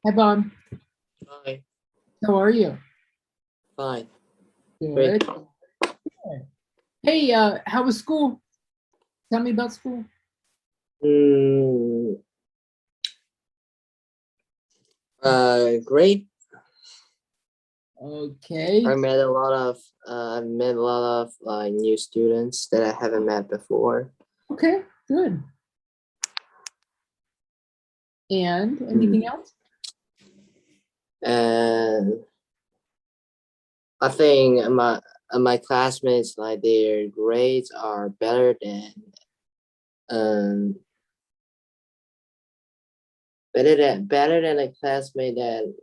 Hi, Bob. Hi, How are you? fine. Great. Good. Good. Hey, how was school? Tell me about school. Mm, Great. Okay. I met a lot of new students that I haven't met before. Okay. Good. And anything Mm. else? And I think my classmates, like, their grades are um better than a classmate that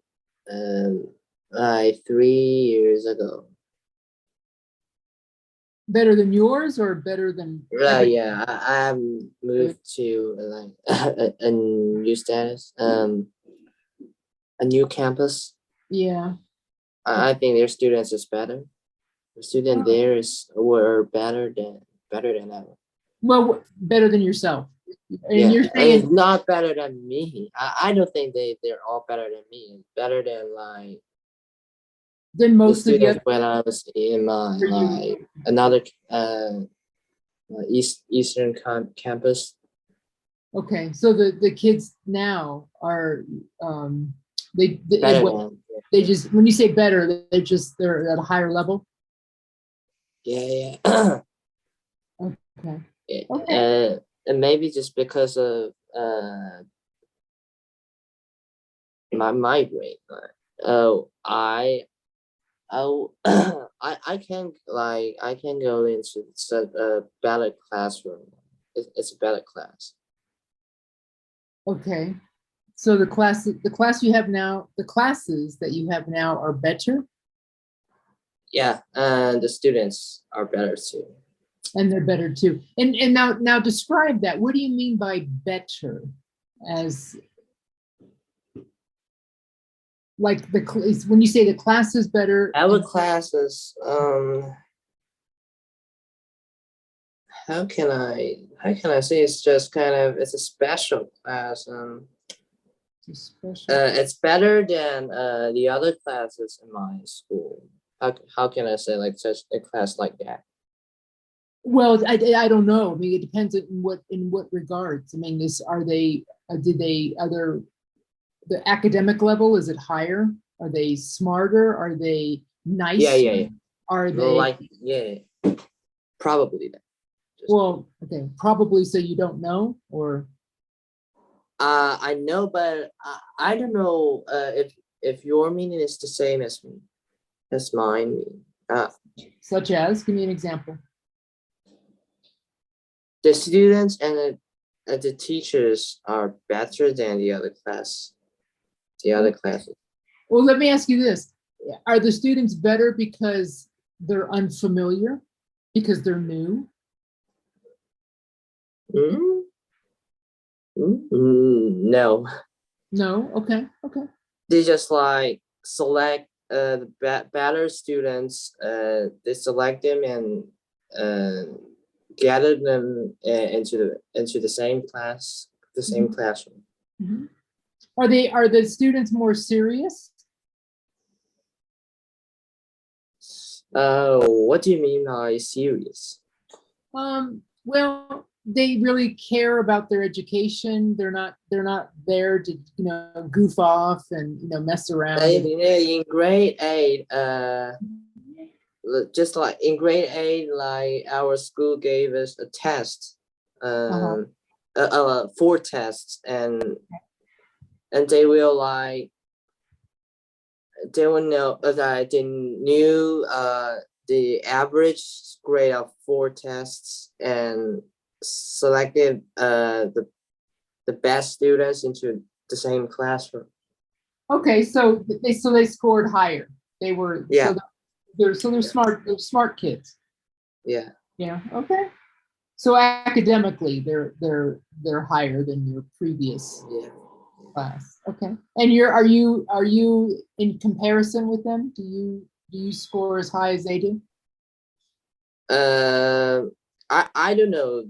like 3 years ago. Better than yours or better than Right, every? yeah, I have moved to like a new status, a new campus. Yeah. I think their students is better. The student Oh, there is were better than ever. well, better than yourself. And Yeah, you're and it's saying not better than me. I don't think they're all better than me. It's better than like than the most of the students other when I was in my for you. like another campus. Okay. So the kids now are Better what than, they just when you say better, they're at a higher level. yeah, yeah. Okay. Yeah, Okay. and maybe just because of my migraine. Oh, I I can go into such a better classroom. It's a better class. Okay. So the class you have now, the classes that you have now are better Yeah, and the students are better too. and they're better too. And now describe that. What do you mean by better? As like when you say the class is better Our and classes, how can I say, it's just kind of, it's a special class. special. It's better than the other classes in my school. How can I say like such a class like that? Well, I don't know. I mean, it depends in what regards. I mean, this are they did they other the academic level, is it higher? Are they smarter? Are they Yeah, nicer? yeah, yeah. Are No, they like, yeah, probably that. Just well? Okay, probably so you don't know, or I know, but I don't know if your meaning is the same as me, as mine. Uh, such as give me an example. the students and the teachers are better than the other Okay. classes. Well, let me ask you this: are the students better because they're unfamiliar, because they're new? Mm? No, No. Okay. Okay. they just like select the better students. They select them and gather them into the same class, the same Mhm. classroom. Mhm. Are the students more serious? What do you mean by serious? Well, they really care about their education. They're not there to goof off and mess around. In grade eight, just like in grade eight, like our school gave us a test, Uh-huh. four tests, and they will like they will know that they knew the average grade of four tests and selected the best students into the same classroom. Okay, so they scored higher. They were Yeah, they're smart. They're smart kids. yeah, Yeah. Okay. So academically, they're higher than your previous yeah. class. Okay. And are you in comparison with them? Do you score as high as they do? Um, I don't know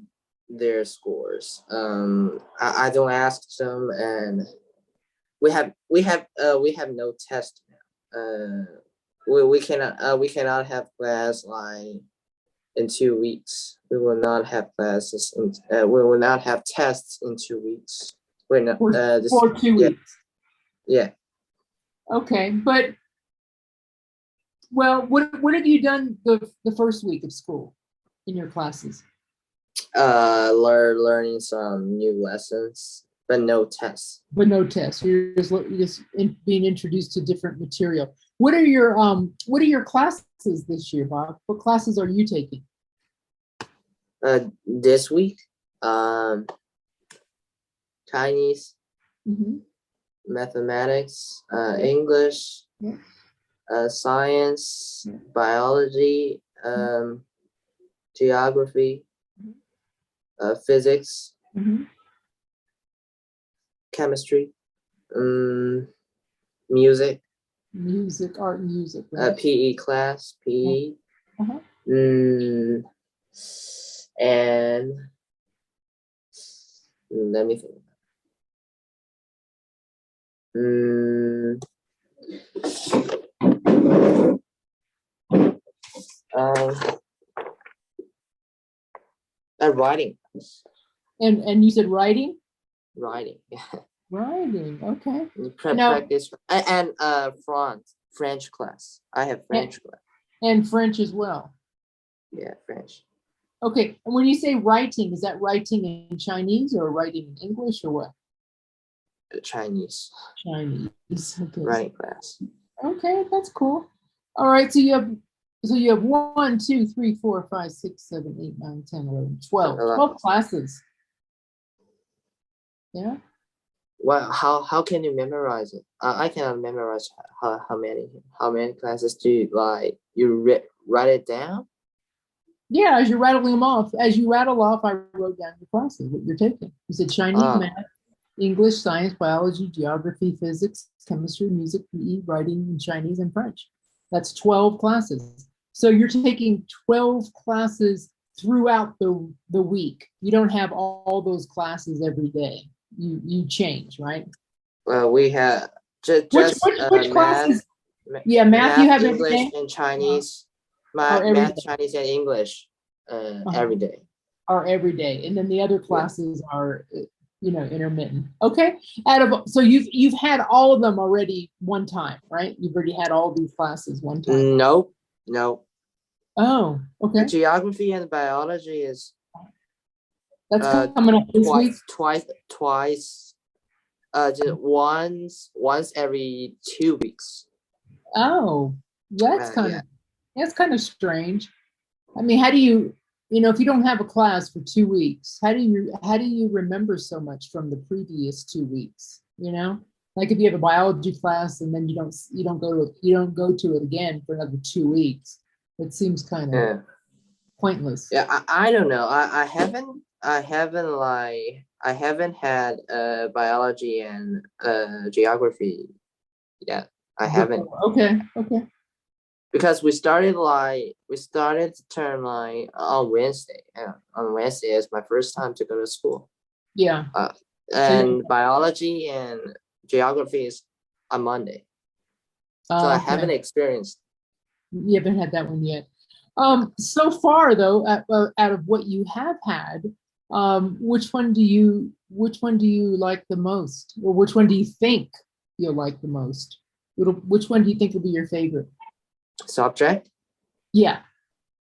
their scores. I don't ask them, and we have no test now. We cannot have class like in 2 weeks. We will not have classes. We will not have tests in 2 weeks. We're not. For 2 weeks. Yeah. Okay, but well, what have you done the first week of school in your classes? Learning some new lessons, but no tests. But no tests. You're just being introduced to different material. What are your classes this year, Bob? What classes are you taking? This week, Chinese, mathematics, English, science, biology, geography, physics, chemistry, music, art and music, right? PE class, PE, and let me think. Writing. And you said writing? Writing. Writing, okay. Practice and French class. I have French class. And French as well. Yeah, French. Okay, and when you say writing, is that writing in Chinese or writing in English or what? Chinese. Chinese. Okay. Writing class. Okay, that's cool. All right, so you have 1, 2, 3, 4, 5, 6, 7, 8, 9, 10, 11, 12. 12 classes. Yeah. Well, how can you memorize it? I cannot memorize how many classes do you like? You write it down? Yeah, as you're rattling them off. As you rattle off, I wrote down your classes, what you're taking. You said Chinese, math, English, science, biology, geography, physics, chemistry, music, PE, writing in Chinese and French. That's 12 classes. So you're taking 12 classes throughout the week. You don't have all those classes every day. You change, right? Well, we have just which classes? Yeah, math you have English every day? and Chinese. Every Math, day. Chinese, and English every day. Are every day, and then the other classes are intermittent. Okay, so you've had all of them already one time, right? You've already had all these classes one time. No. Oh, okay. The geography and biology is that's coming up this week. Twice. Just once every 2 weeks. Oh, that's kind of strange. I mean, how do you if you don't have a class for 2 weeks, how do you remember so much from the previous 2 weeks? Like if you have a biology class and then you don't go to it again for another 2 weeks, it seems kind of pointless. Yeah, I don't know. I haven't had biology and geography yet. I haven't. Okay. Because we started the term like on Wednesday. On Wednesday is my first time to go to school. Yeah. And biology and geography is on Monday. So I haven't experienced. You haven't had that one yet. So far though, out of what you have had, which one do you like the most, or which one do you think you'll like the most? Which one do you think will be your favorite subject? Yeah.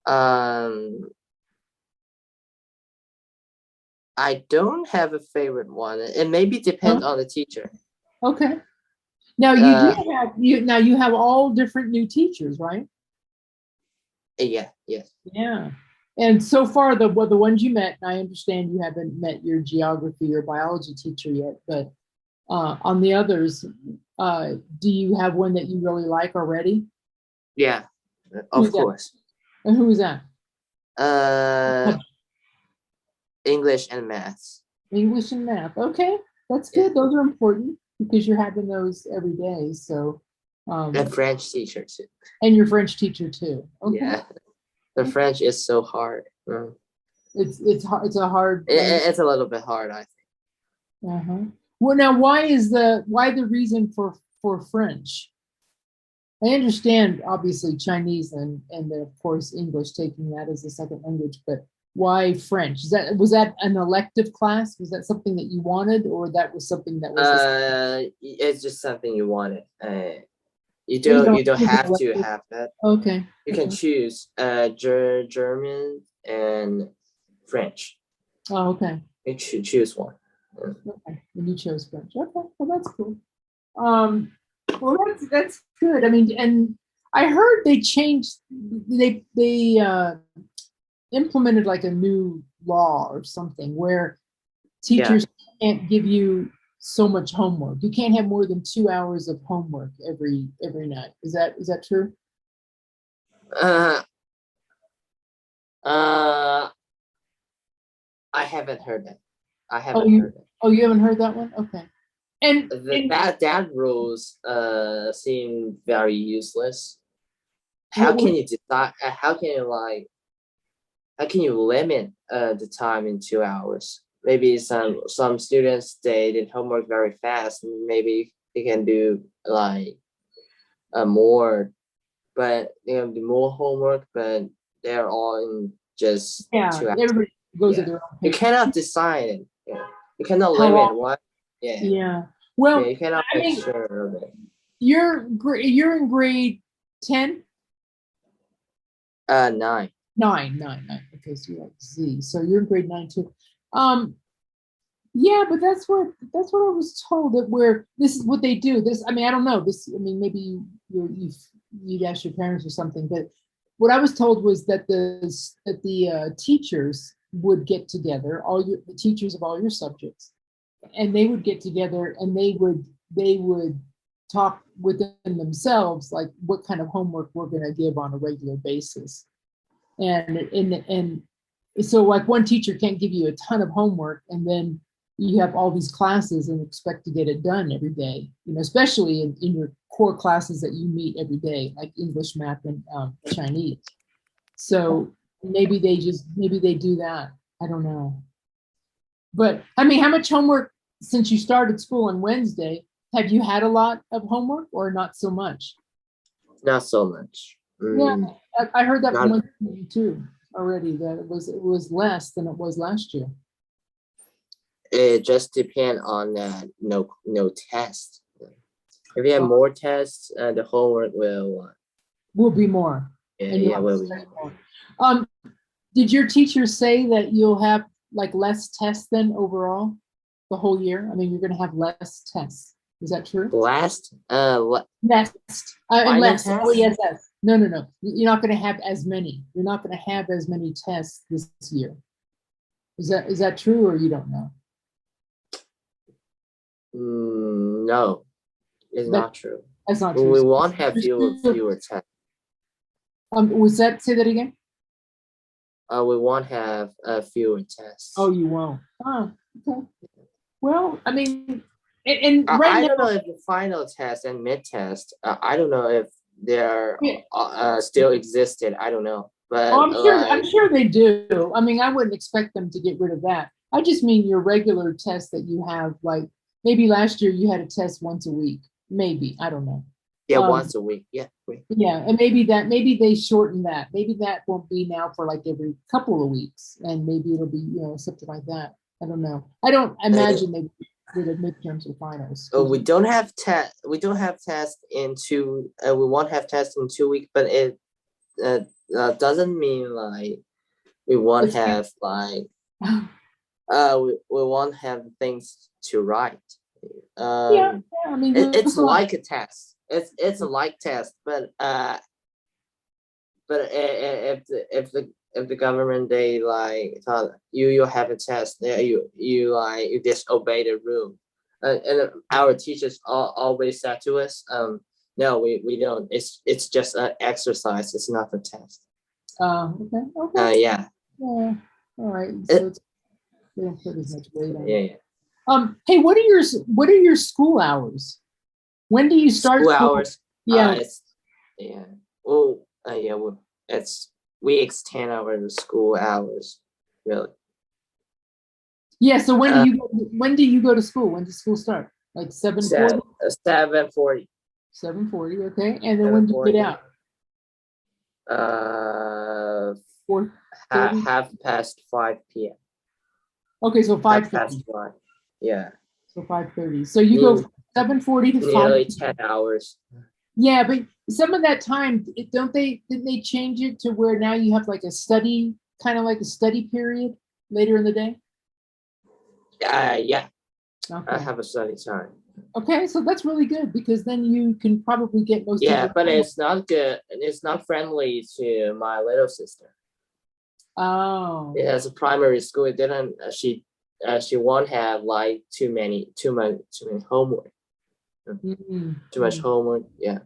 I don't have a favorite one. It maybe depends on the teacher. Okay. Now you have all different new teachers, right? Yeah. Yes. Yeah. And so far, the ones you met, and I understand you haven't met your geography or biology teacher yet, but on the others, do you have one that you really like already? Yeah, of course. And who is that? English and math. English and math. Okay, that's good. Those are important because you're having those every day. So. And French teacher too. And your French teacher too. Okay. Yeah, the French is so hard. It's hard. It's a hard. It's a little bit hard, I think. Well, now, why the reason for French? I understand, obviously, Chinese and then, of course, English, taking that as a second language, but why French? Was that an elective class? Was that something that you wanted, or that was something that was It's just something you wanted. You you don't was it have to elective? have that. Okay. You can Okay. choose German and French. Oh, okay. You should choose one. Okay. And you chose French. Okay. Well, that's cool. Well, that's good. I mean, and I heard they changed. They implemented like a new law or something where teachers can't give you so much homework. You can't have more than 2 hours of homework every night. Is that true? Uh, uh, I haven't heard that. I haven't heard that. Oh, you haven't heard that one? Okay. And That rules seem very useless. How can you decide? How can you limit the time in 2 hours? Maybe some students they did homework very fast, and maybe they can do like more, but they can do more homework, but they're all in just 2 hours. everybody goes at Yeah. their own You pace. cannot decide it. Yeah. You cannot How limit long? what. Yeah. Yeah. Well, Yeah, you cannot I make mean, sure of it. you're in grade 10? 9. Nine, because you're like Z. So you're in grade 9 too. Um, yeah, but that's what I was told, that where this is what they do. This, I mean, I don't know. This, I mean, maybe you'd ask your parents or something, but what I was told was that the teachers would get together, the teachers of all your subjects, and they would get together and they would talk within themselves, like what kind of homework we're going to give on a regular basis. And so like one teacher can't give you a ton of homework, and then you have all these classes and expect to get it done every day, especially in your core classes that you meet every day, like English, math, and Chinese. So maybe they do that. I don't know. But I mean, how much homework, since you started school on Wednesday, have you had a lot of homework or not so much? Not so much. Yeah, I heard that from Not, one student too already, that it was less than it was last year. it just depends on no test. If you have more tests, the homework Will be more. And you'll have to study more. Did your teacher say that you'll have like less tests then overall the whole year? I mean, you're going to have less tests. Is that true? Last Less. Less. test? Oh, yes, yes. No. You're not going to have as many. You're not going to have as many tests this year. Is that true, or you don't know? No, it's not true. That's not true. We won't have fewer tests. Say that again? We won't have fewer tests. Oh, you won't. Oh, okay. Well, I mean, and I right don't now, know if the final test and mid test. I don't know if they're Yeah. still existed. I don't know, but I'm sure they do. I mean, I wouldn't expect them to get rid of that. I just mean your regular test that you have, like maybe last year you had a test once a week. Maybe, I don't know. yeah, once a week. Yeah. Yeah, and maybe they shorten that. Maybe that won't be now for like every couple of weeks, and maybe it'll be something like that. I don't know. I don't imagine they would have midterms or finals. We don't have test. We don't have test in 2. We won't have test in 2 weeks, but it doesn't mean like we won't have like we won't have things to write. Yeah, I mean, it's like a test. It's a like test, but if the government they like thought you have a test, you disobey the rule, and our teachers always said to us, no, we don't. It's just an exercise. It's not a test. Okay. Yeah. Yeah. All right. So they don't put as much weight on it. Yeah. Hey, what are your school hours? When do you start School hours? Yeah. Yeah. Oh, yeah. Well, we extend our school hours, really. Yeah, so Uh, when do you go to school? When does school start? Like 7:40? 7:40. 7:40, okay. And then when do you get 7:40. out? Uh, 4:30? half past 5 p.m. Okay, so Half 5:30. past 5. Yeah, So 5:30. So you go nearly, from 7:40 to 5. nearly 10 hours. Yeah, but some of that time, didn't they change it to where now you have like a study, kind of like a study period later in the day? Yeah, I Okay. have a study time. Okay, so that's really good because then you can probably get most of Yeah, your but homework. it's not good. It's not friendly to my little sister. Oh, It has a primary school. It didn't. She won't have like too many homework. Too much mm. homework. Yeah.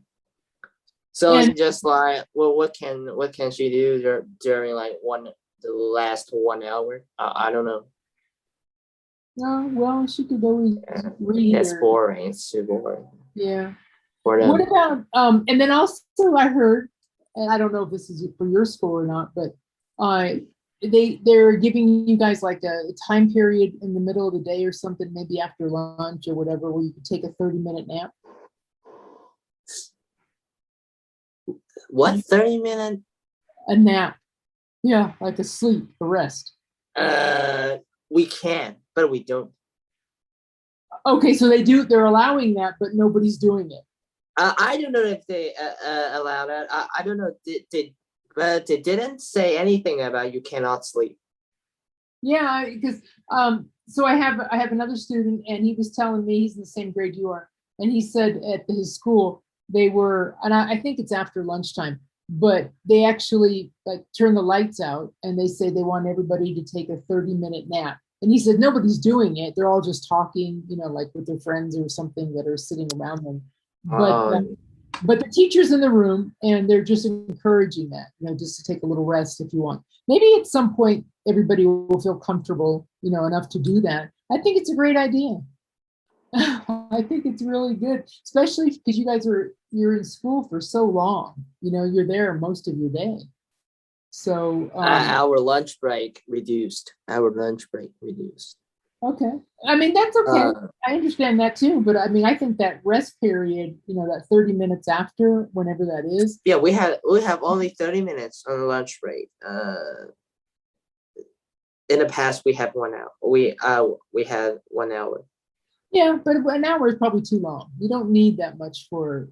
So And it's just like, well, what can she do during like the last 1 hour? I don't know. well, she could always Yeah. read It's or boring. It's too boring yeah. for What them. about and then also I heard, and I don't know if this is for your school or not, but uh they're giving you guys like a time period in the middle of the day or something, maybe after lunch or whatever, where you could take a 30-minute nap. What 30 minute? A nap. Yeah, like a sleep, a rest. We can, but we don't. Okay, so they're allowing that, but nobody's doing it. I don't know if they allow that. I don't know. But they didn't say anything about you cannot sleep. Yeah, because so I have another student, and he was telling me he's in the same grade you are, and he said at his school they were, and I think it's after lunchtime, but they actually like turn the lights out, and they say they want everybody to take a 30-minute nap. And he said nobody's doing it; they're all just talking, like with their friends or something that are sitting around them. Um, But the teacher's in the room, and they're just encouraging that, just to take a little rest if you want. Maybe at some point everybody will feel comfortable, enough to do that. I think it's a great idea. I think it's really good, especially because you're in school for so long. You're there most of your day. So our lunch break reduced. Our lunch break reduced. okay, I mean that's okay. Uh, I understand that too, but I mean I think that rest period, that 30 minutes after, whenever that is. yeah, we have only 30 minutes on lunch break. In the past we had 1 hour. We had 1 hour. Yeah, but an hour is probably too long. You don't need that much for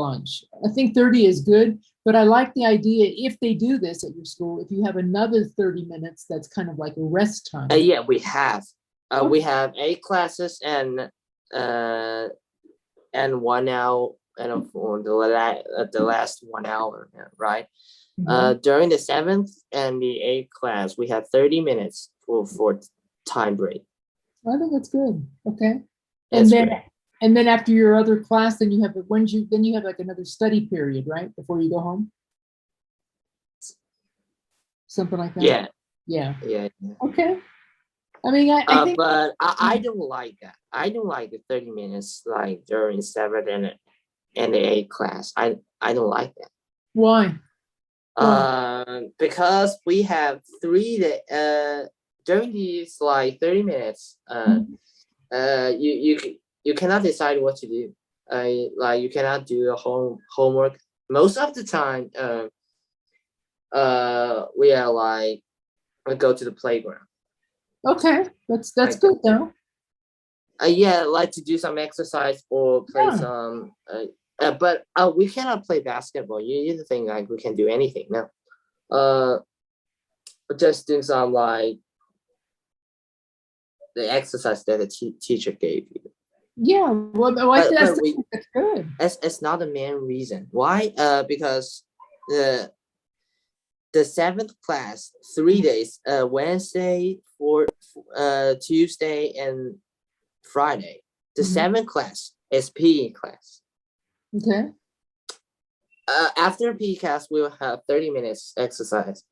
lunch. I think 30 is good, but I like the idea if they do this at your school, if you have another 30 minutes, that's kind of like a rest time. Yeah, we have. Okay. We have 8 classes and 1 hour and for the last 1 hour, right? During the 7th and the 8th class, we have 30 minutes for time break. I think that's good. Okay. That's And then great. and then after your other class, then you have like another study period, right? Before you go home. Something like that. Yeah. Yeah. Yeah. Okay. I mean, I think But I don't like that. I don't like the 30 minutes like during 7th and the 8th class. I don't like that. why? Because we have during these like 30 minutes, you cannot decide what to do. Like you cannot do the homework. Most of the time, we are like we go to the playground. Okay, that's Like good though. Yeah, like to do some exercise or play Yeah. some. But we cannot play basketball. You think like we can do anything now? Just do some like the exercise that the teacher gave you. Yeah, well I think But we that's good. it's not the main reason. Why? Because the 7th class 3 days, Wednesday, Tuesday, and Friday. The 7th class is PE class. Okay. After PE class, we will have 30 minutes exercise.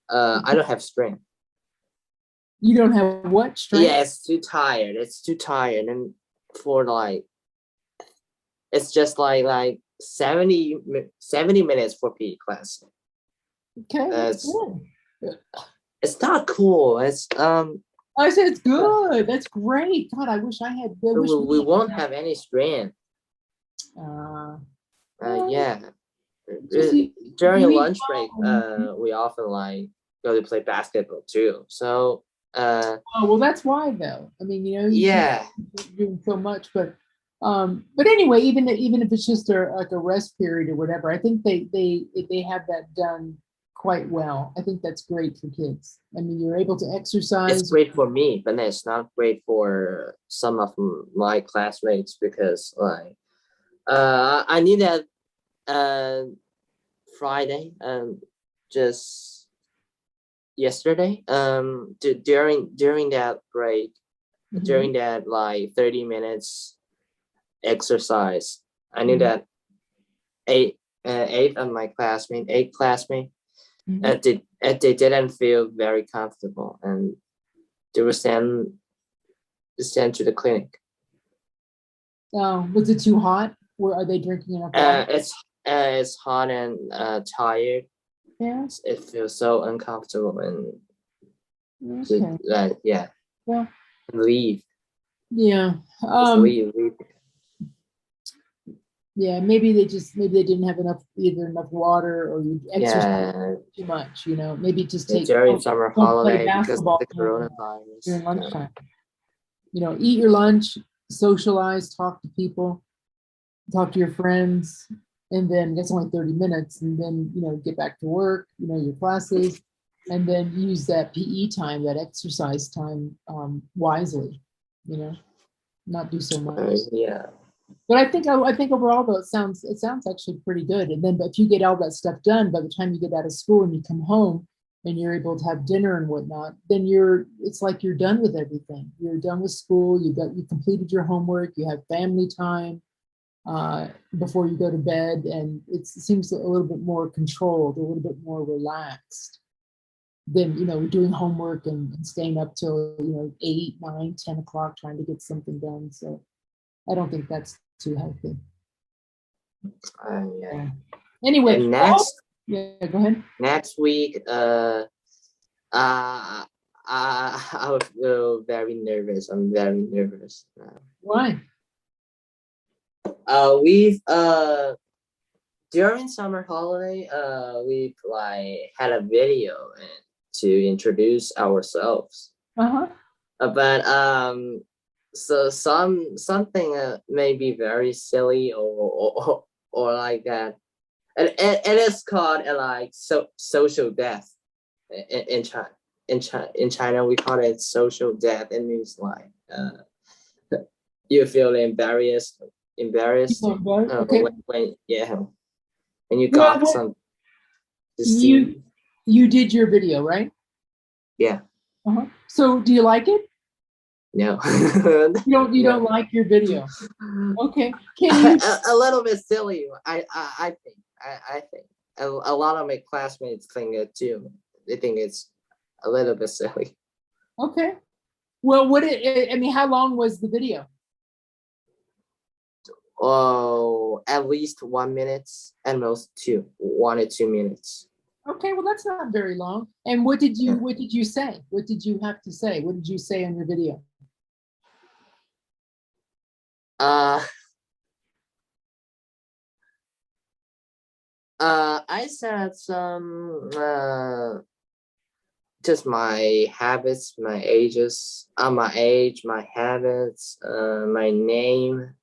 I don't have strength. You don't have what strength? Yeah, it's too tired. It's too tired, and for like, it's just like 70 minutes for PE class. Okay, that's good. It's not cool. I said it's good. That's great. God, I wish I had. I wish We had won't that. have any strain. Well, Yeah. just During you eat lunch break, well. we often like go to play basketball too. So Oh, well, that's why though. I mean, you yeah, doing so much, but anyway, even if it's just like a rest period or whatever, I think they have that done quite well. I think that's great for kids. I mean, you're able to it's exercise. great for me, but it's not great for some of my classmates because like I knew that Friday just yesterday during that break, Mhm, during that like 30 minutes exercise, I knew mhm, that eight of my classmates, mhm. they didn't feel very comfortable and they were sent to the clinic. Oh, was it too hot? Are they drinking enough water? It's hot and tired. Yeah. It feels so uncomfortable and Okay. yeah, Well, leave, yeah. just Um, leave. yeah, maybe they didn't have enough water or you exercise Yeah, too much, maybe just during summer don't play holiday because of basketball the coronavirus. during lunchtime. Eat your lunch, socialize, talk to people, talk to your friends, and then that's only 30 minutes, and then get back to work, your classes, and then use that PE time, that exercise time wisely, not do so much. Yeah. But I think overall though it sounds actually pretty good. And then but if you get all that stuff done by the time you get out of school and you come home and you're able to have dinner and whatnot, then it's like you're done with everything. You're done with school. You completed your homework. You have family time before you go to bed, and it seems a little bit more controlled, a little bit more relaxed than doing homework and staying up till 8, 9, 10 o'clock trying to get something done. So I don't think that's too healthy. Yeah. Yeah. Anyway, And well, yeah, go ahead. next week, uh, I would feel very nervous. I'm very nervous. Why? We've during summer holiday, we like had a video to introduce ourselves. Uh-huh. But so something may be very silly or like that, and it is called like social death in China. In China, we call it social death. It means like you feel embarrassed Okay. when yeah when you Well, got some to you see. you did your video, right? Yeah, Uh-huh. So do you like it? no, You don't no. like your video. Okay. Can you A little bit silly. I think a lot of my classmates think it too. They think it's a little bit silly. okay. Well, I mean, how long was the video? Oh, at least 1 minute, at most 1 or 2 minutes. Okay, well that's not very long. And what did you Yeah. what did you say? What did you have to say? What did you say on your video? Uh, I said some just my habits, my age, my habits, my name,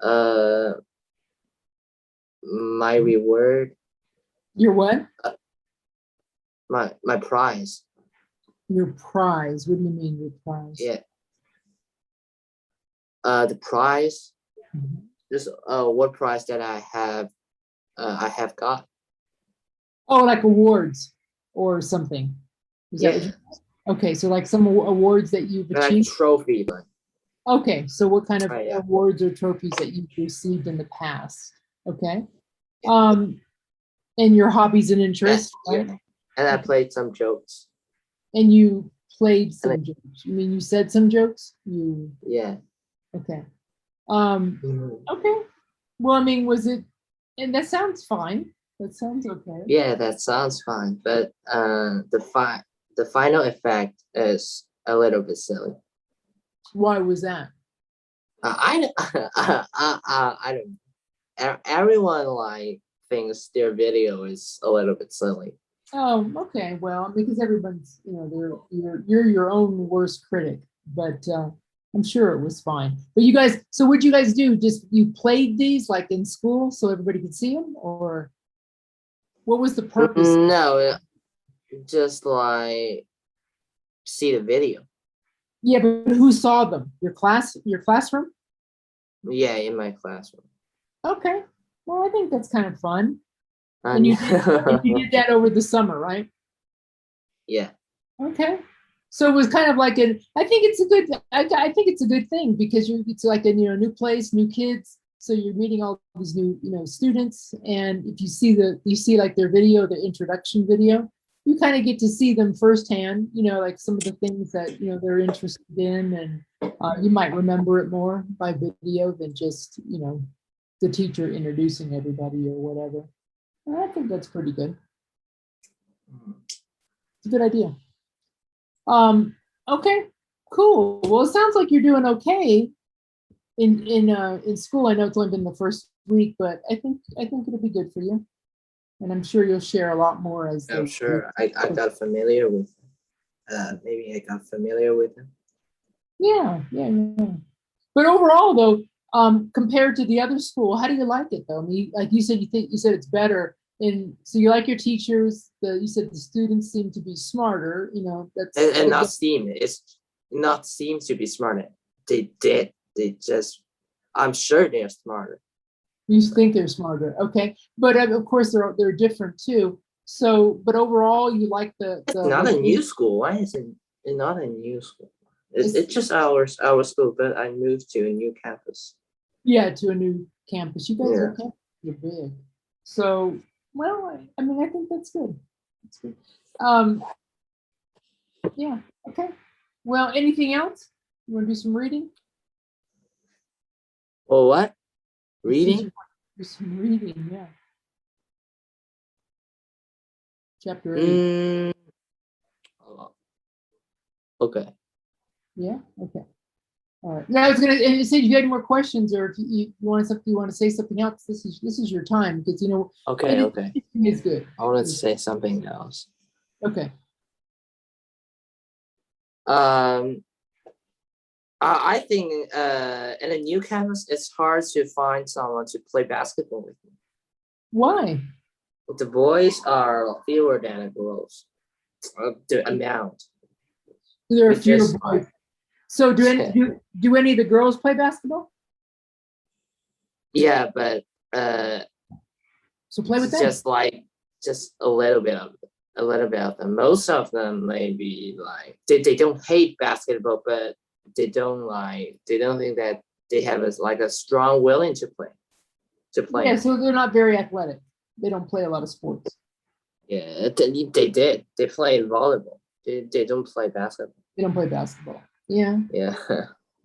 uh, my reward, Your what? my prize. Your prize. What do you mean your prize? Yeah. The prize, Mhm. just what prize that I have got. Oh, like awards or something. Is that what Yeah, you? Okay, so like some awards that you've like achieved. trophy, like Okay, so what kind of yeah, awards or trophies that you've received in the past? Okay. yeah, Um, and your hobbies and yeah, interests, yeah. right? And I Okay. played some jokes. And you played And I, some jokes. You mean you said some jokes? You yeah, okay. Um, mhm. okay. Well, I mean, was it and that sounds fine. That sounds okay. Yeah, that sounds fine. But the final effect is a little bit silly. Why was that? I don't. Everyone like thinks their video is a little bit silly. Oh, okay. Well, because everyone's, you're your own worst critic, but I'm sure it was fine. But you guys, so what'd you guys do? Just you played these like in school so everybody could see them, or what was the purpose? No, just like see the video. Yeah, but who saw them? Your classroom? Yeah, in my classroom. Okay. Well, I think that's kind of fun. And And you did that over the summer, right? yeah. Okay. So it was kind of like I think it's a good, I think it's a good thing because it's like a, new place, new kids. So you're meeting all these new, students. And if you see like their video, their introduction video, you kind of get to see them firsthand, like some of the things that, they're interested in. And you might remember it more by video than just, the teacher introducing everybody or whatever. I think that's pretty good. It's a good idea. Okay, cool. Well, it sounds like you're doing okay in school. I know it's only been the first week, but I think it'll be good for you. And I'm sure you'll share a lot more as I'm sure I got familiar with maybe I got familiar with them. Yeah. But overall though, compared to the other school, how do you like it though? I mean, like you said it's better. And so you like your teachers, you said the students seem to be smarter, that's and not seem it's not seem to be smarter. They just I'm sure they're smarter. You think they're smarter, okay? But of course they're different too. So, but overall, you like the. It's not a new school. Why is it not a new school? It's just our school, but I moved to a new campus. Yeah, to a new campus. You guys are you're big. So, well, I mean, I think that's good. That's good. Yeah. Okay. Well, anything else? You want to do some reading? Well, what? Reading? Do some reading, yeah. Chapter 8. Okay. Yeah. Okay. All right. Now I was gonna say if you had any more questions or if you want to say something else, this is your time because Okay. It's good. I wanted to say something else. Okay. I think in a new campus, it's hard to find someone to play basketball with me. Why? The boys are fewer than the girls. The amount. There are fewer boys. So do any of the girls play basketball? Yeah, but so play with them. Just a little bit of them. Most of them maybe like they don't hate basketball, but they don't think that they have a strong willing to play. Yeah, so they're not very athletic. They don't play a lot of sports. Yeah, they play volleyball. They don't play basketball. They don't play basketball. Yeah. Yeah.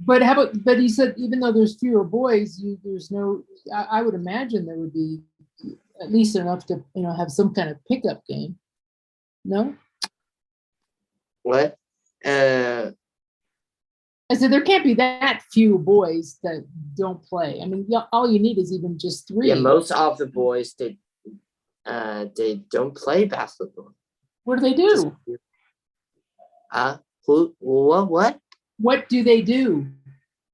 But but you said even though there's fewer boys, there's no. I would imagine there would be at least enough to have some kind of pickup game. No. What? I said there can't be that few boys that don't play. I mean, all you need is even just 3. Yeah, most of the boys they don't play basketball. What do they do? What? What do they do?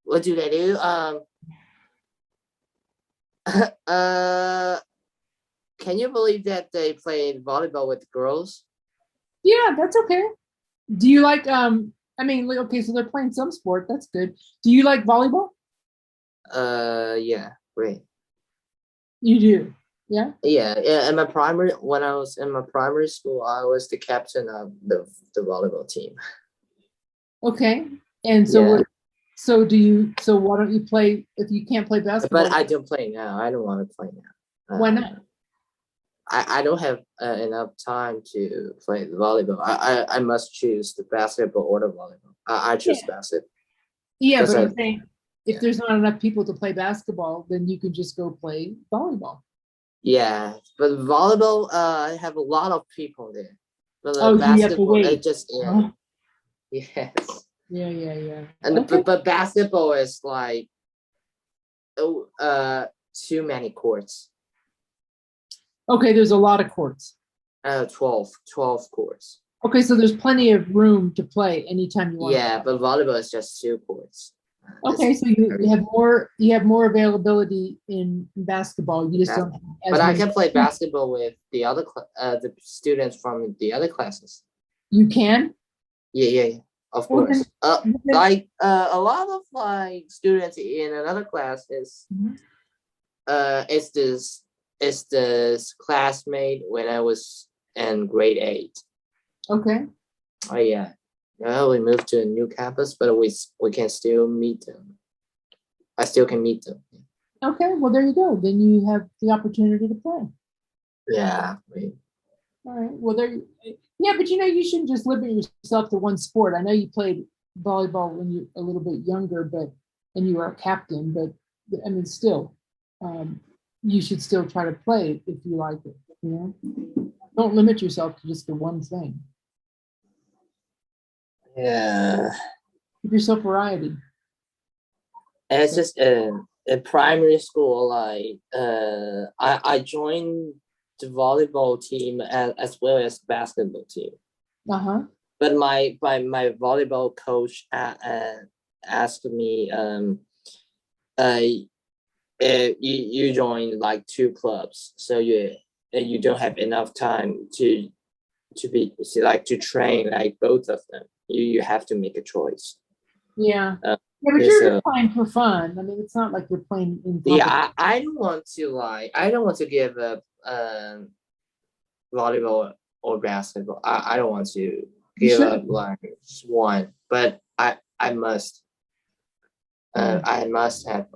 What do they do? Can you believe that they played volleyball with girls? Yeah, that's okay. Do you like I mean, okay, so they're playing some sport. That's good. Do you like volleyball? Yeah, great. You do, yeah. Yeah. When I was in my primary school, I was the captain of the volleyball team. Okay, and so so why don't you play if you can't play basketball? But I don't play now. I don't want to play now. Why not? I don't have enough time to play the volleyball. I must choose the basketball or the volleyball. I choose basketball. Yeah, but I'm saying if there's not enough people to play basketball, then you can just go play volleyball. Yeah, but volleyball, I have a lot of people there. But you have to wait. Yes. Yeah. And Okay. but basketball is like too many courts. Okay, there's a lot of courts. 12 courts. Okay, so there's plenty of room to play anytime you want to Yeah, play. but volleyball is just 2 courts. Okay, It's so you very- have more availability in basketball. You just don't have as but I many. can play basketball with the students from the other classes. You can? Yeah, of Well, course. then- Like a lot of like students in another class Mhm. is this classmate when I was in grade 8. Okay. Oh yeah. Yeah, we moved to a new campus, but we can still meet them. I still can meet them. Okay, well, there you go. Then you have the opportunity to play. Yeah. All right. Well, yeah, but you shouldn't just limit yourself to one sport. I know you played volleyball when you're a little bit younger, and you were a captain, but I mean, still, you should still try to play if you like it. Don't limit yourself to just the one thing. Yeah. Give yourself variety. And it's just in primary school, like I joined the volleyball team as well as basketball team. Uh-huh. But my volleyball coach asked me, you joined like 2 clubs, so you don't have enough time to to train like both of them. You have to make a choice. Yeah. Uh, Yeah, but yeah, you're so playing for fun. I mean, it's not like you're playing in yeah, competition. I don't want to give up volleyball or basketball. I don't want to You give should. up like one, but I must I must have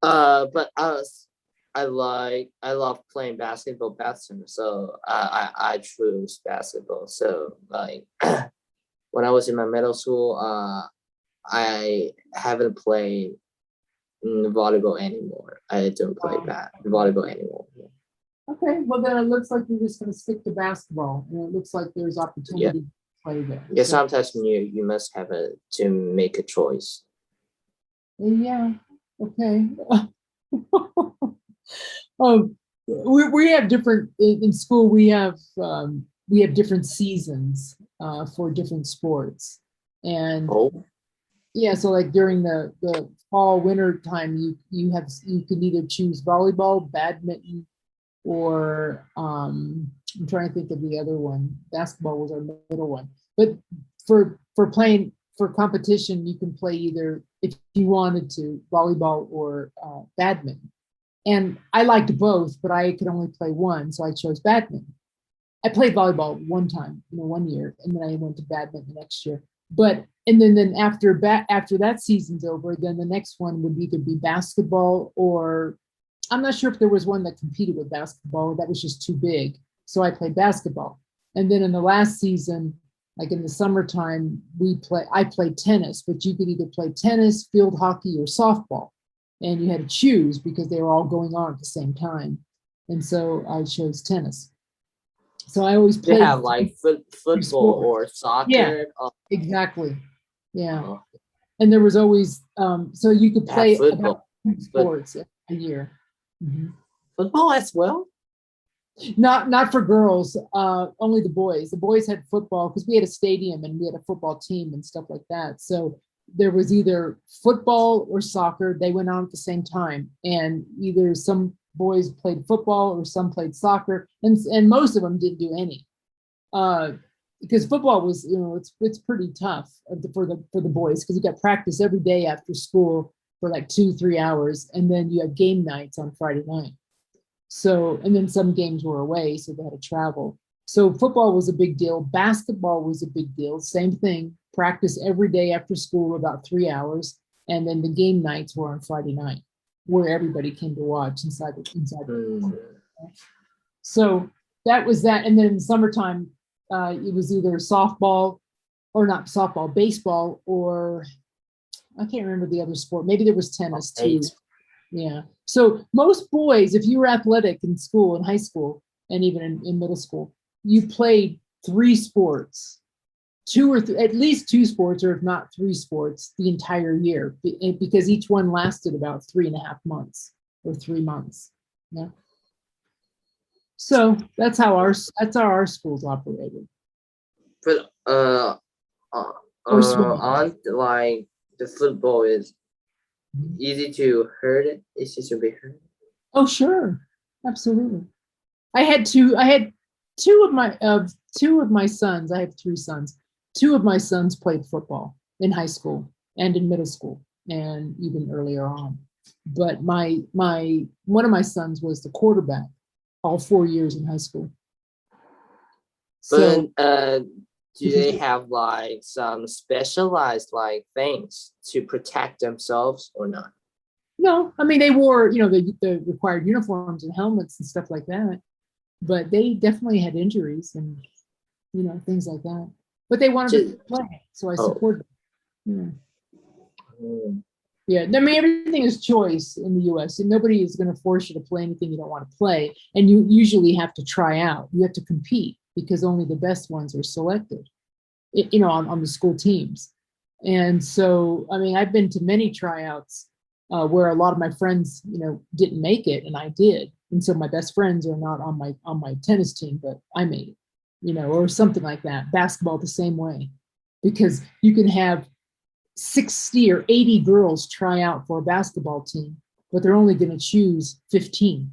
but I love playing basketball better, so I choose basketball. So like when I was in my middle school, I haven't played volleyball anymore. I don't play volleyball anymore. Okay, well then it looks like you're just going to stick to basketball, and it looks like there's Yeah, opportunity to play there. yeah. So, Sometimes you must have to make a choice. yeah, okay. We have different in school. We have different seasons for different sports, and Oh, yeah, so like during the fall winter time, you can either choose volleyball, badminton, or I'm trying to think of the other one. Basketball was our middle one. But for playing for competition, you can play either, if you wanted to, volleyball or badminton. And I liked both, but I could only play one, so I chose badminton. I played volleyball one time, 1 year, and then I went to badminton the next year. But and then after that season's over, then the next one would either be basketball, or I'm not sure if there was one that competed with basketball. That was just too big. So I played basketball. And then in the last season, like in the summertime, I played tennis, but you could either play tennis, field hockey, or softball. And you had to choose because they were all going on at the same time. And so I chose tennis. So I always they played have like three football sports. or Yeah, soccer. exactly. Yeah. Oh, And there was always, so you could they have play about football, 2 but sports a year. Mhm. football as well. Not for girls, only the boys. The boys had football because we had a stadium and we had a football team and stuff like that. So there was either football or soccer. They went on at the same time, and either some boys played football or some played soccer, and most of them didn't do any. Because football was, it's pretty tough for the boys, because you got practice every day after school for like 2-3 hours, and then you had game nights on Friday night. So, and then some games were away, so they had to travel. So football was a big deal. Basketball was a big deal. Same thing. Practice every day after school, about 3 hours, and then the game nights were on Friday night, where everybody came to watch inside the. So that was that. And then in the summertime, it was either softball, or not softball, baseball, or I can't remember the other sport. Maybe there was tennis too. Yeah. So most boys, if you were athletic in school, in high school, and even in middle school, you played 3 sports. at least two sports, or if not three sports, the entire year, because each one lasted about 3.5 months or 3 months. Yeah. So that's how our schools operated. But Or swimming. on like the football is easy to hurt it, easy to be hurt. Oh, sure, absolutely. I had two of my sons. I have three sons. Two of my sons played football in high school and in middle school and even earlier on. But one of my sons was the quarterback all 4 years in high school. So, But do they have like some specialized like things to protect themselves or not? no, I mean they wore, the required uniforms and helmets and stuff like that. But they definitely had injuries and things like that. But they wanted to play, so I supported them. Yeah, I mean everything is choice in the U.S. and nobody is going to force you to play anything you don't want to play. And you usually have to try out. You have to compete because only the best ones are selected, on the school teams. And so, I mean, I've been to many tryouts where a lot of my friends, didn't make it, and I did. And so my best friends are not on my tennis team, but I made it, or something like that. Basketball the same way, because you can have 60 or 80 girls try out for a basketball team, but they're only going to choose 15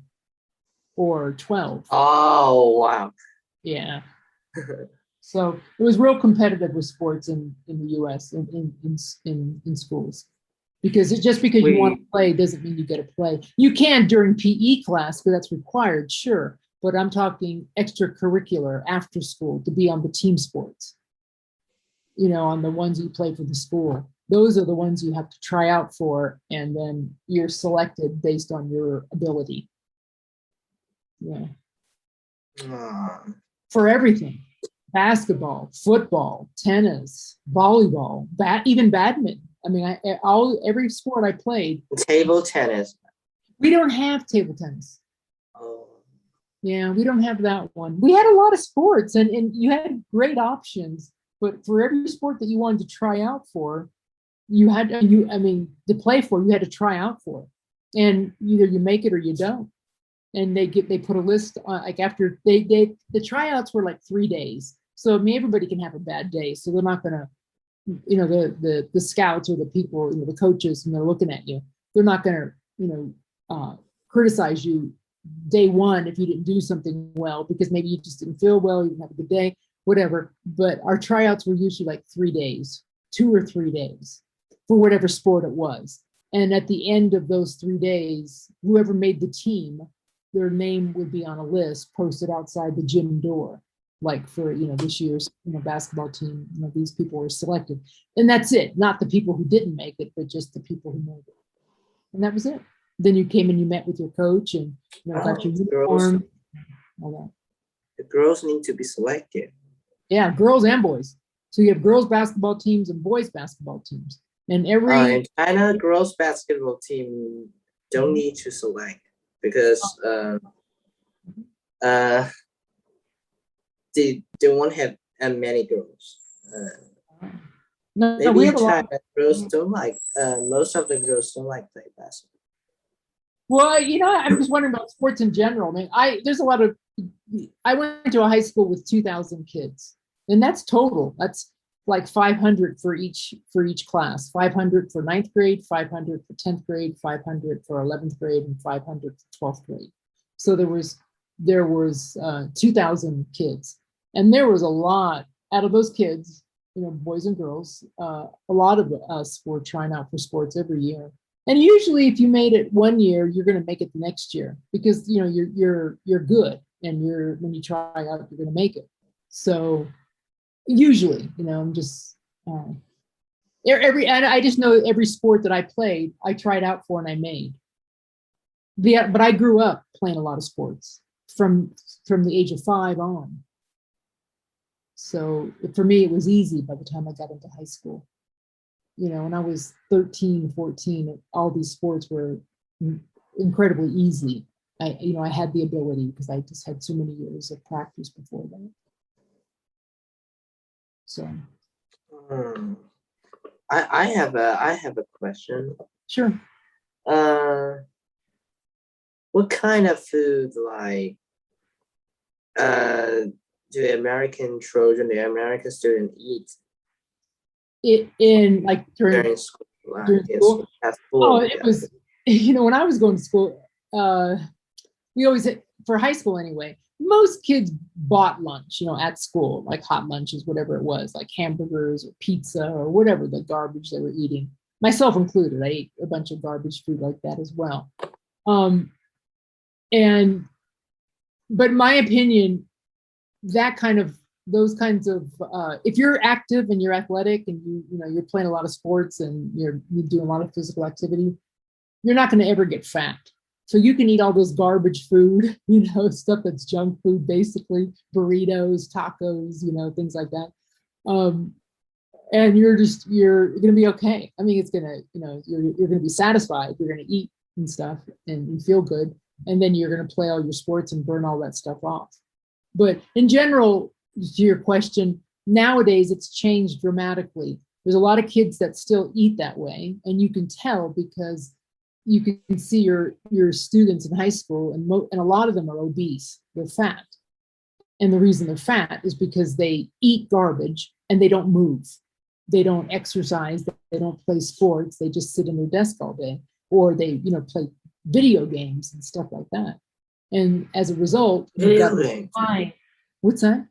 or 12. Oh, wow. Yeah. So it was real competitive with sports in the US in schools. Because just because you want to play doesn't mean you get to play. You can during PE class, because that's required, sure. But I'm talking extracurricular, after school, to be on the team sports. On the ones you play for the school. Those are the ones you have to try out for, and then you're selected based on your ability. Yeah. For everything. Basketball, football, tennis, volleyball, even badminton. I mean, every sport I played. Table tennis. We don't have table tennis. Oh. Yeah, we don't have that one. We had a lot of sports, and you had great options, but for every sport that you wanted to try out for, to play for, you had to try out for it. And either you make it or you don't. And they put a list on, like, after the tryouts were like 3 days. So everybody can have a bad day. So they're not gonna, the scouts or the people, the coaches, and they're looking at you. They're not gonna, criticize you day one if you didn't do something well, because maybe you just didn't feel well, you didn't have a good day, whatever. But our tryouts were usually like 3 days, 2 or 3 days, for whatever sport it was. And at the end of those 3 days, whoever made the team, their name would be on a list posted outside the gym door. Like for, this year's, basketball team, these people were selected. And that's it. Not the people who didn't make it, but just the people who made it. And that was it. Then you came and you met with your coach and got your uniform. All that. The girls need to be selected. Yeah, girls and boys. So you have girls basketball teams and boys basketball teams. And in China, girls basketball team don't need to select, because they won't have many girls. Maybe we have China, girls don't like. Most of the girls don't like play basketball. Well, I'm just wondering about sports in general. I mean, there's a lot of. I went to a high school with 2,000 kids, and that's total. That's like 500 for each class. 500 for 9th grade, 500 for 10th grade, 500 for 11th grade, and 500 for 12th grade. So there was 2,000 kids, and there was a lot out of those kids, boys and girls. A lot of us were trying out for sports every year. And usually if you made it one year, you're going to make it the next year, because you're good, and when you try out, you're going to make it. So usually, I'm just I just know every sport that I played, I tried out for and I made. But I grew up playing a lot of sports from the age of 5 on. So for me, it was easy by the time I got into high school. When I was 13, 14, all these sports were incredibly easy. I had the ability because I just had so many years of practice before that. So Hmm. I have a question. Sure. What kind of food like uh do American children, the American student eat In like during school, like during school. at Oh, school? it Yeah. was, you know, when I was going to school, we always had, for high school anyway, most kids bought lunch, you know, at school, like hot lunches, whatever it was, like hamburgers or pizza or whatever the garbage they were eating, myself included. I ate a bunch of garbage food like that as well. Um, and, but in my opinion, that kind of, those kinds of, if you're active and you're athletic and you know, you're playing a lot of sports and you do a lot of physical activity, you're not going to ever get fat. So you can eat all this garbage food, you know, stuff that's junk food, basically burritos, tacos, you know, things like that. And you're going to be okay. I mean, it's going to, you know, you're going to be satisfied. You're going to eat and stuff and you feel good. And then you're going to play all your sports and burn all that stuff off. But in general, to your question, nowadays it's changed dramatically. There's a lot of kids that still eat that way, and you can tell because you can see your students in high school, and a lot of them are obese. They're fat, and the reason they're fat is because they eat garbage and they don't move, they don't exercise, they don't play sports. They just sit in their desk all day, or they, you know, play video games and stuff like that. And as a result, you've got Really? what's that?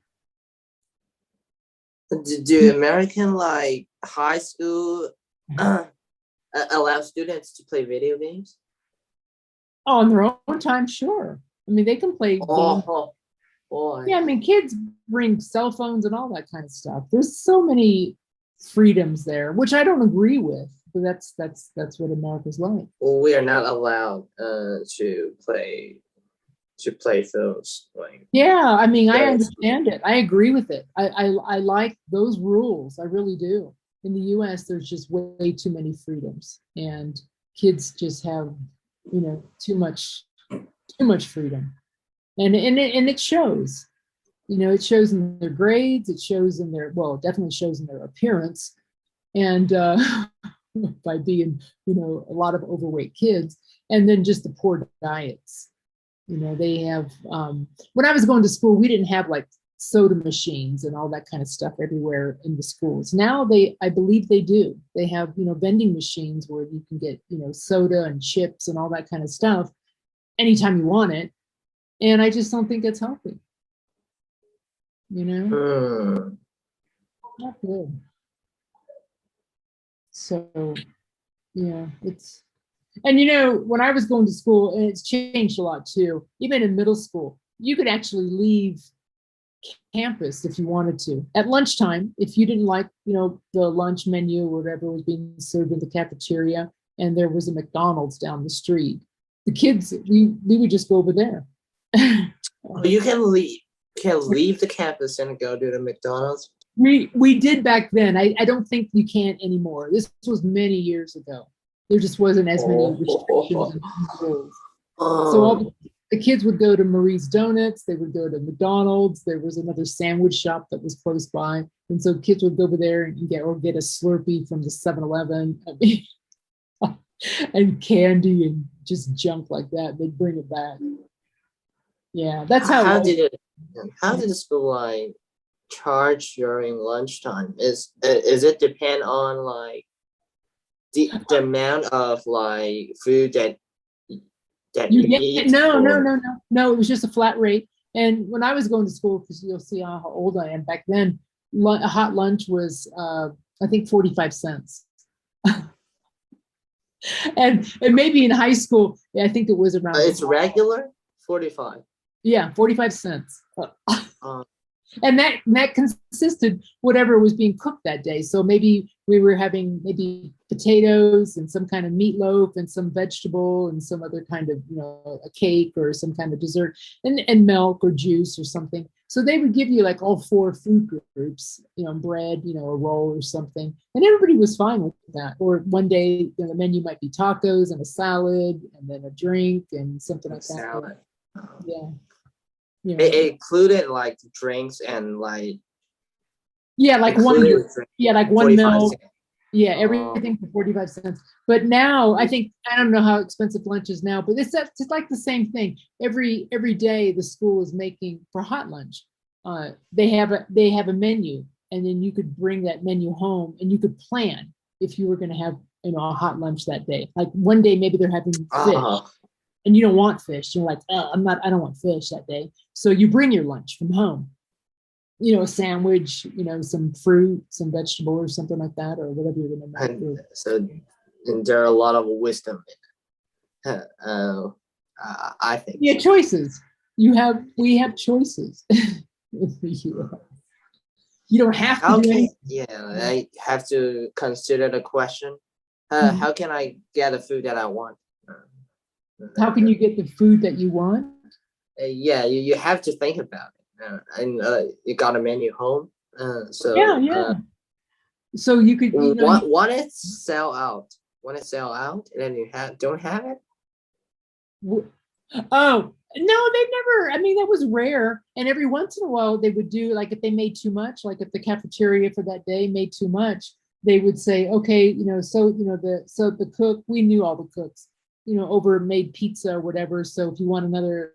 Do American like high school allow students to play video games? Oh, on their own time, sure. I mean, they can play games. Oh boy. Yeah, I mean, kids bring cell phones and all that kind of stuff. There's so many freedoms there, which I don't agree with, but that's what America's like. Well, we are not allowed to play those like Yeah, I mean, I games. understand it. I agree with it. I like those rules. I really do. In the US, there's just way too many freedoms, and kids just have, you know, too much freedom. And it shows. You know, it shows in their grades, it shows in their, well, it definitely shows in their appearance. And by being, you know, a lot of overweight kids, and then just the poor diets. You know, they have, when I was going to school, we didn't have like soda machines and all that kind of stuff everywhere in the schools. Now I believe they do. They have, you know, vending machines where you can get, you know, soda and chips and all that kind of stuff anytime you want it. And I just don't think it's healthy. You know, Hmm. not good. So, yeah, it's, and you know, when I was going to school, and it's changed a lot too, even in middle school, you could actually leave campus if you wanted to at lunchtime if you didn't like, you know, the lunch menu or whatever was being served in the cafeteria, and there was a McDonald's down the street. The kids, we would just go over there. Oh, you can leave the campus and go to the McDonald's. We did back then. I don't think you can't anymore. This was many years ago. There just wasn't as many restrictions and rules. So all the kids would go to Marie's Donuts. They would go to McDonald's. There was another sandwich shop that was close by, and so kids would go over there and get a Slurpee from the 7-Eleven. I mean, and candy and just junk like that. They'd bring it back. Yeah, that's how. How did the school like charge during lunchtime? Is it depend on like the amount of like food that you eat? No. It was just a flat rate. And when I was going to school, because you'll see how old I am back then, a hot lunch was I think 45 cents. and maybe in high school, I think it was around. It's regular 45. Yeah, 45 cents. And that consisted whatever was being cooked that day. So maybe we were having maybe potatoes and some kind of meatloaf and some vegetable and some other kind of, you know, a cake or some kind of dessert, and milk or juice or something. So they would give you like all 4 food groups, you know, bread, you know, a roll or something, and everybody was fine with that. Or one day, you know, the menu might be tacos and a salad and then a drink and something like that. Salad. Yeah. Yeah. It included like drinks and like Yeah, like included drink, like one 45 milk. cents. Yeah, Oh, everything for 45 cents. But now I think, I don't know how expensive lunch is now, but it's like the same thing. Every day the school is making for hot lunch. They have a menu, and then you could bring that menu home and you could plan if you were going to have, a hot lunch that day. Like one day maybe they're having fish oh, and you don't want fish. You're like, oh, I don't want fish that day. So you bring your lunch from home, a sandwich, some fruit, some vegetable or something like that, or whatever you're going to and make. so and there are a lot of wisdom in it. I think Yeah, so. choices. We have choices. You don't have to How do can anything. yeah? I have to consider the question. Mhm. How can I get the food that I want? How can you get the food that you want? Yeah, you have to think about it. And you got a menu home. Yeah, So yeah. So you could, want it sell out. Want it sell out, and then you don't have it. oh, no, they never, I mean, that was rare. And every once in a while they would do, like if they made too much, like if the cafeteria for that day made too much, they would say, okay, the cook, we knew all the cooks, over made pizza or whatever. So if you want another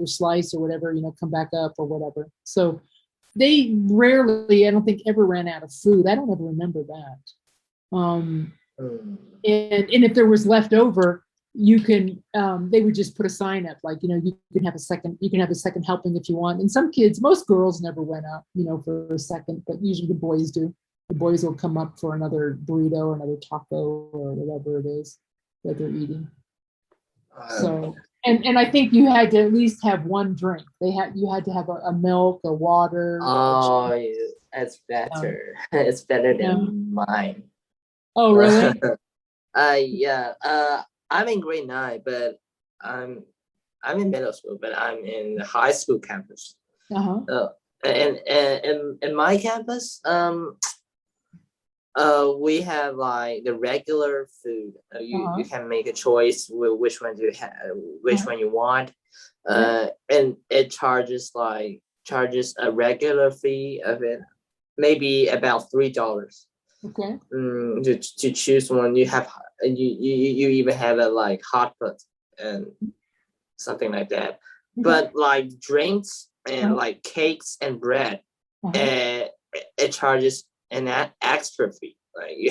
slice or whatever, come back up or whatever. So they rarely, I don't think ever ran out of food. I don't ever remember that. Mm. And if there was leftover, you can they would just put a sign up like, you can have a second helping if you want. And some kids, most girls never went out, for a second, but usually the boys do. The boys will come up for another burrito or another taco or whatever it is that they're eating. So and I think you had to at least have one drink. You had to have a milk, a water, Oh, yeah, that's um, better. It's better yeah. than mine. Oh, really? Yeah. I'm in grade 9, but I'm I'm in middle school, but I'm in the high school campus. Uh-huh. Uh, and in my campus, we have like the regular food. You Uh-huh. can make a choice with which one you have, which Uh-huh. one you want. Yeah. And it charges a regular fee of it, maybe about $3. Okay. To choose one, you even have a like hot pot and something like that. Okay. But like drinks and Uh-huh. like cakes and bread, Uh-huh. uh, it charges an extra fee. Like Uh, you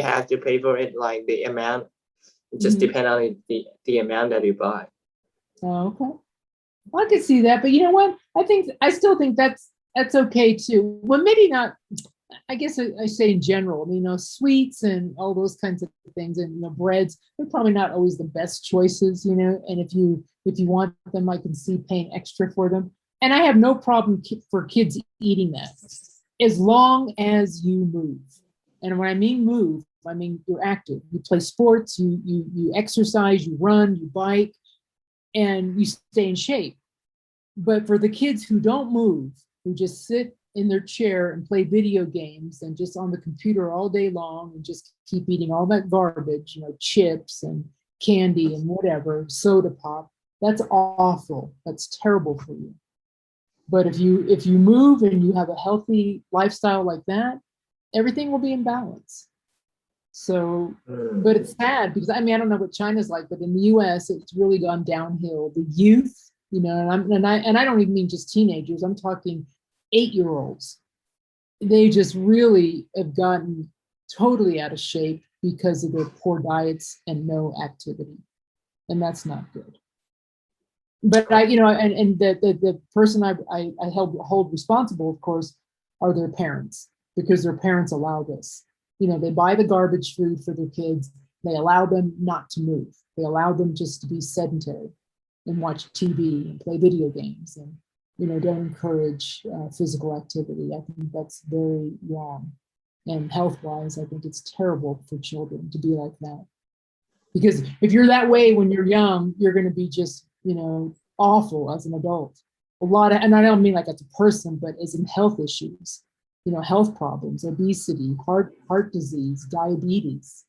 have to pay for it, like the amount. It just mhm. depend on the amount that you buy. Okay. Well, I could see that, but you know what? I still think that's okay too. Well, maybe not. I guess I say in general, sweets and all those kinds of things, and breads. They're probably not always the best choices, And if you want them, I can see paying extra for them. And I have no problem for kids eating that, as long as you move. And when I mean move, I mean you're active. You play sports, you exercise, you run, you bike, and you stay in shape. But for the kids who don't move, who just sit in their chair and play video games and just on the computer all day long and just keep eating all that garbage, chips and candy and whatever, soda pop, that's awful. That's terrible for you. But if you move and you have a healthy lifestyle like that, everything will be in balance. So, but it's sad because I mean I don't know what China's like, but in the U.S. it's really gone downhill. The youth, and I don't even mean just teenagers. I'm talking 8-year-olds. They just really have gotten totally out of shape because of their poor diets and no activity, and that's not good. But and the person I hold responsible, of course, are their parents, because their parents allow this. They buy the garbage food for their kids. They allow them not to move. They allow them just to be sedentary and watch TV and play video games, and don't encourage physical activity. I think that's very wrong. And health-wise, I think it's terrible for children to be like that. Because if you're that way when you're young, you're going to be just, awful as an adult. And I don't mean like as a person, but as in health issues, health problems, obesity, heart disease, diabetes.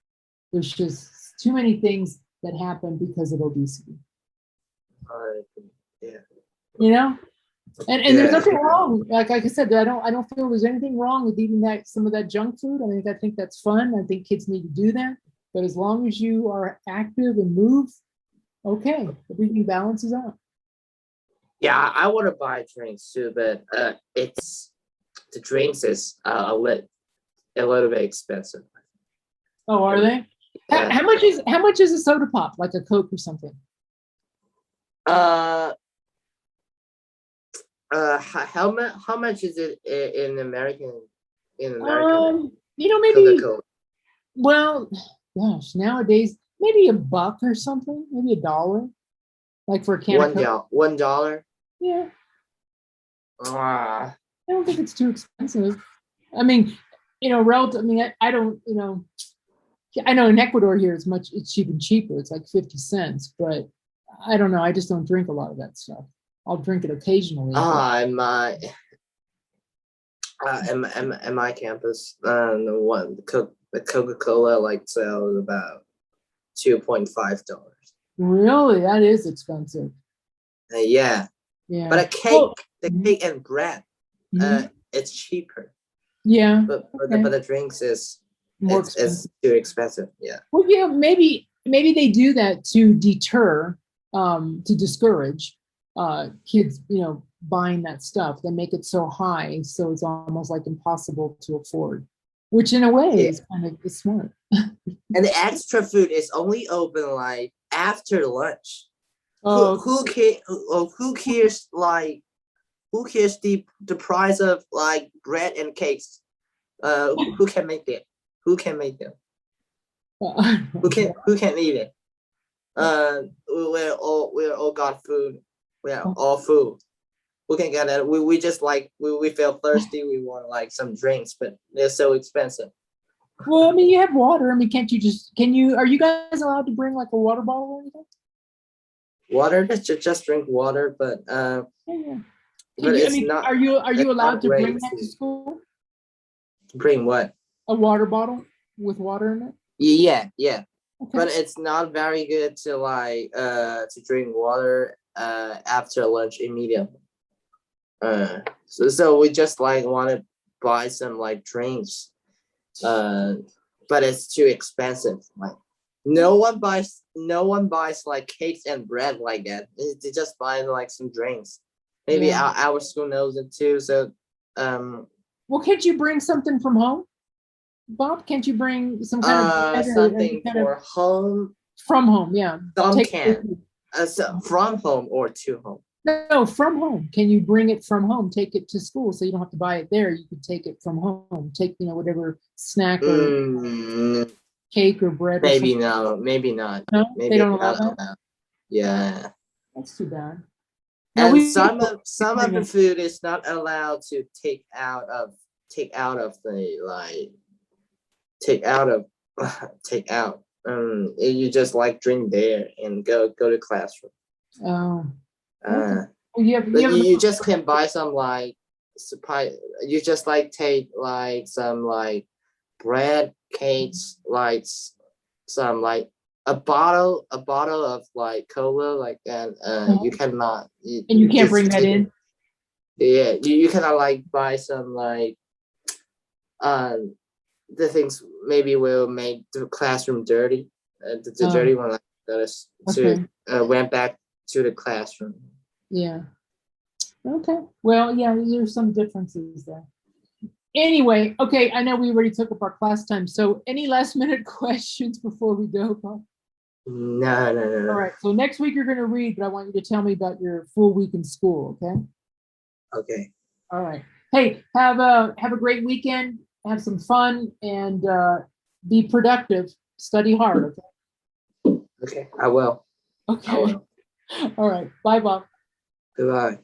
There's just too many things that happen because of obesity. Yeah. You know? And there's Yeah. nothing wrong. Like I said, I don't feel there's anything wrong with eating some of that junk food. I think that's fun. I think kids need to do that. But as long as you are active and move, okay, everything balances out. Yeah, I want to buy drinks too, but it's the drinks is a little bit expensive. Oh, are they? Yeah. How much is a soda pop, like a Coke or something? How much is it in American Maybe, Coca-Cola? well, gosh, nowadays, maybe $1 or something, maybe $1, like for a can of Coke. $1. Yeah, Ah, I don't think it's too expensive. I mean, relative. I mean, I don't, I know in Ecuador here it's even cheaper. It's like 50 cents, but I don't know. I just don't drink a lot of that stuff. I'll drink it occasionally. in my campus, the Coca-Cola like sells about $2.5. Really, that is expensive. Yeah, Yeah. but the cake and bread, mhm. it's cheaper. Yeah. But Okay. the drinks is More it's expensive. too expensive. Yeah. Well, maybe they do that to deter, to discourage kids, buying that stuff. They make it so high, so it's almost like impossible to afford, which in a way Yeah. is kind of smart. And the extra food is only open like after lunch. Oh, Who cares like who cares the price of like bread and cakes? Who can make it? Who can make them? Who can eat it? We're all got food. We are all food. We can get it. We just like we feel thirsty. We want like some drinks, but they're so expensive. Well, I mean, you have water. I mean, are you guys allowed to bring like a water bottle or anything? Water, just drink water, but Yeah. but it's not. Are you It's allowed not to great bring that to school? bring what? A water bottle with water in it? Yeah. Okay. But it's not very good to like to drink water after lunch immediately. So we just like want to buy some like drinks, but it's too expensive. Like no one buys like cakes and bread like that. They just buy like some drinks. Maybe Yeah. our school knows it too. So Well, can't you bring something from home, Bob? Can't you bring some kind of bread or something kind for of home. from home? Yeah. Some Take it with can. you. So from home or to home. No, from home. Can you bring it from home? Take it to school, so you don't have to buy it there. You can take it from home. Take whatever snack or cake or bread. Maybe or no, maybe not. No, Maybe they don't allow not that. allowed. Yeah. That's too bad. No, And we some of the food is not allowed to take out of the like take out. You just like drink there and go to classroom. Oh. Uh, Okay. but you just can buy some like you just like take like some like bread cakes like some like a bottle of like cola like that. You cannot and you can't bring that in. Yeah, you cannot like buy some like the things maybe will make the classroom dirty. The dirty one like that is to went back to the classroom. Yeah. Okay. Well, yeah, there's some differences there. Anyway, okay, I know we already took up our class time. So any last minute questions before we go, Bob? No. All right. So next week you're going to read, but I want you to tell me about your full week in school, okay? Okay. All right. Hey, have a great weekend. Have some fun and be productive. Study hard, okay? Okay, I will. Okay. I will. All right. Bye, Bob. Goodbye.